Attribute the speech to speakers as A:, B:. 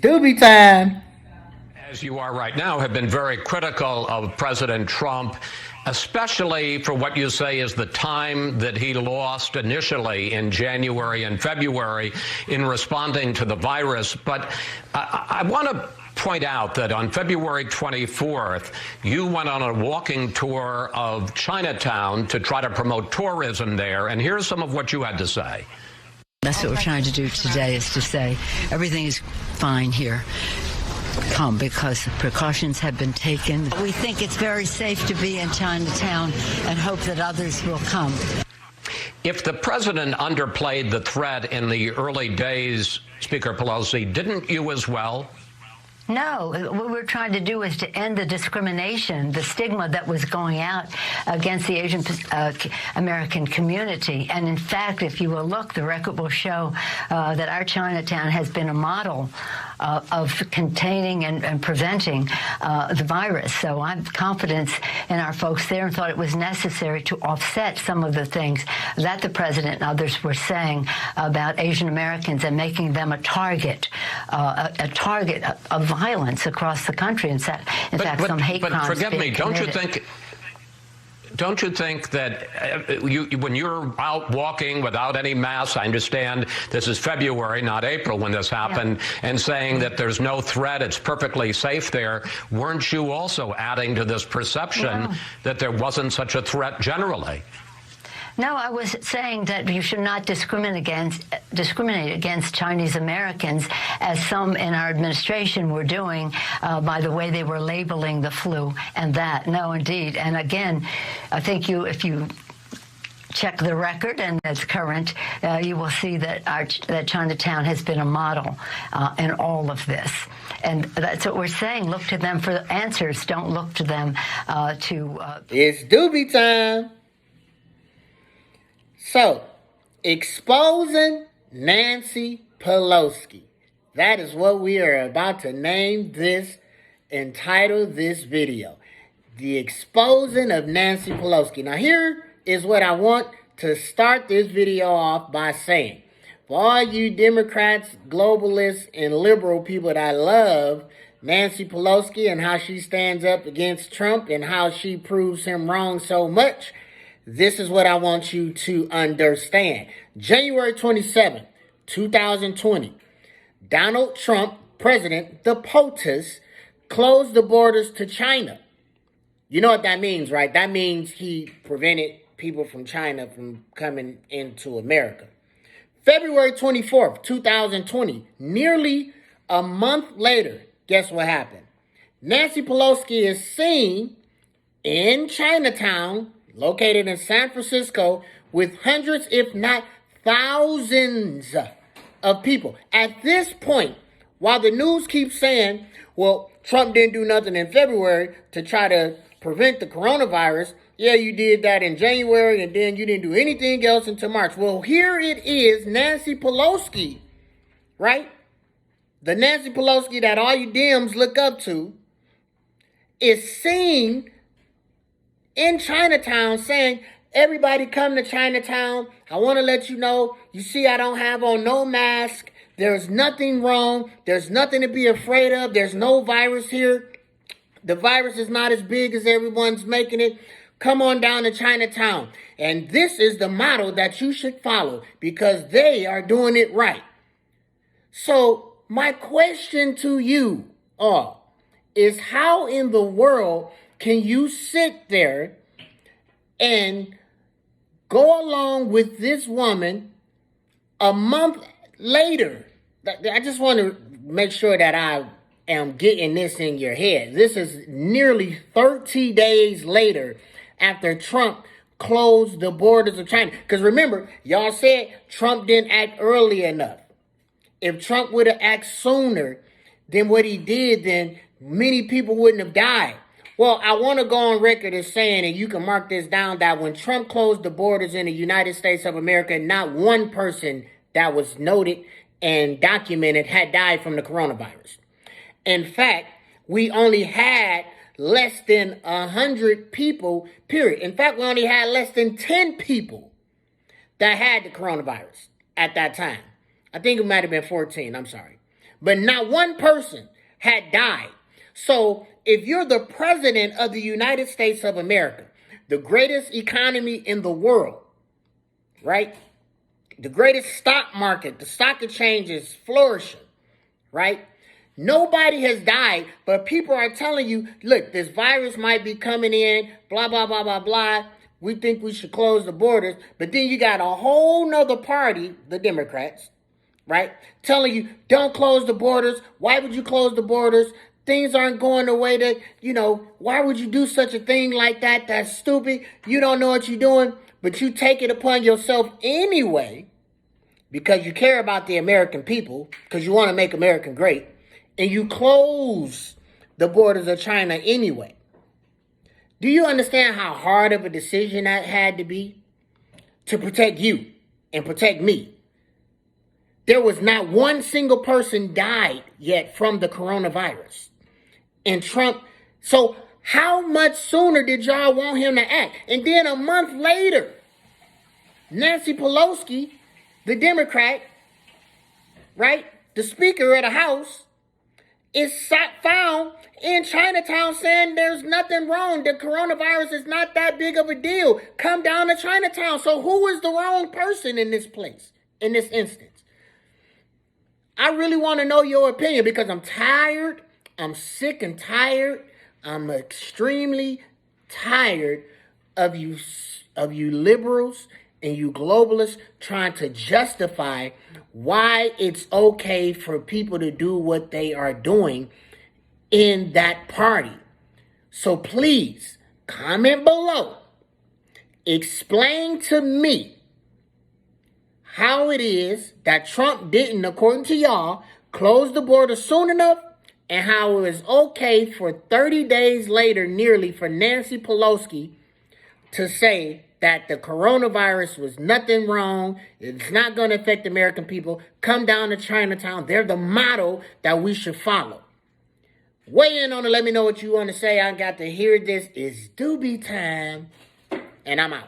A: Doobie time.
B: As you are right now, have been very critical of President Trump, especially for what you say is the time that he lost initially in January and February in responding to the virus. But I want to point out that on February 24th, you went on a walking tour of Chinatown to try to promote tourism there. And here's some of what you had to say.
C: That's what we're trying to do today, is to say everything is fine here. Come, because precautions have been taken. We think it's very safe to be in Chinatown and hope that others will come.
B: If the president underplayed the threat in the early days, Speaker Pelosi, didn't you as well?
D: No, what we're trying to do is to end the discrimination, the stigma that was going out against the Asian American community. And in fact, if you will look, the record will show that our Chinatown has been a model of containing and preventing the virus. So I have confidence in our folks there and thought it was necessary to offset some of the things that the president and others were saying about Asian Americans and making them a target of violence across the country. In fact, some hate crimes.
B: But forgive me,
D: committed.
B: Don't you think that when you're out walking without any masks, I understand this is February, not April, when this happened, and saying that there's no threat, it's perfectly safe there, weren't you also adding to this perception that there wasn't such a threat generally?
D: No, I was saying that you should not discriminate against Chinese Americans, as some in our administration were doing by the way they were labeling the flu and that. No, indeed. And again, I think if you check the record, and it's current, you will see that that Chinatown has been a model in all of this. And that's what we're saying. Look to them for the answers. Don't look to them
A: It's doobie time. So, exposing Nancy Pelosi. That is what we are about to name this, entitle this video. The exposing of Nancy Pelosi. Now, here is what I want to start this video off by saying. For all you Democrats, globalists, and liberal people that I love, Nancy Pelosi and how she stands up against Trump and how she proves him wrong so much, this is what I want you to understand. January 27, 2020, Donald Trump, president, the POTUS, closed the borders to China. You know what that means, right? That means he prevented people from China from coming into America. February 24th, 2020, nearly a month later, guess what happened? Nancy Pelosi is seen in Chinatown, located in San Francisco, with hundreds, if not thousands of people. At this point, while the news keeps saying, well, Trump didn't do nothing in February to try to prevent the coronavirus. Yeah, you did that in January, and then you didn't do anything else until March. Well, here it is, Nancy Pelosi, right? The Nancy Pelosi that all you Dems look up to is seen in Chinatown saying, everybody come to Chinatown. I want to let you know, you see I don't have on no mask. There's nothing wrong. There's nothing to be afraid of. There's no virus here. The virus is not as big as everyone's making it. Come on down to Chinatown. And this is the model that you should follow because they are doing it right. So my question to you all is, how in the world can you sit there and go along with this woman a month later? I just want to make sure that I am getting this in your head. This is nearly 30 days later after Trump closed the borders of China. Because remember, y'all said Trump didn't act early enough. If Trump would have acted sooner than what he did, then many people wouldn't have died. Well, I want to go on record as saying, and you can mark this down, that when Trump closed the borders in the United States of America, not one person that was noted and documented had died from the coronavirus. In fact, we only had less than 100 people, period. In fact, we only had less than 10 people that had the coronavirus at that time. I think it might have been 14, I'm sorry. but not one person had died. So if you're the president of the United States of America, the greatest economy in the world, right? The greatest stock market, the stock exchange is flourishing, right? Nobody has died, but people are telling you, look, this virus might be coming in, blah, blah, blah, blah, blah. We think we should close the borders. But then you got a whole nother party, the Democrats, right, telling you, don't close the borders. Why would you close the borders? Things aren't going the way that, why would you do such a thing like that? That's stupid. You don't know what you're doing, but you take it upon yourself anyway because you care about the American people, because you want to make America great, and you close the borders of China anyway. Do you understand how hard of a decision that had to be to protect you and protect me? There was not one single person died yet from the coronavirus. And Trump, so how much sooner did y'all want him to act? And then a month later, Nancy Pelosi, the Democrat, right, the Speaker of the House, is found in Chinatown saying there's nothing wrong. The coronavirus is not that big of a deal. Come down to Chinatown. So who is the wrong person in this place, in this instance? I really want to know your opinion because I'm tired. I'm sick and tired. I'm extremely tired of you liberals and you globalists trying to justify why it's okay for people to do what they are doing in that party. So please, comment below. Explain to me how it is that Trump didn't, according to y'all, close the border soon enough, and how it was okay for 30 days later, nearly, for Nancy Pelosi to say that the coronavirus was nothing wrong. It's not going to affect American people. Come down to Chinatown. They're the model that we should follow. Weigh in on it. Let me know what you want to say. I got to hear this. It's doobie time. And I'm out.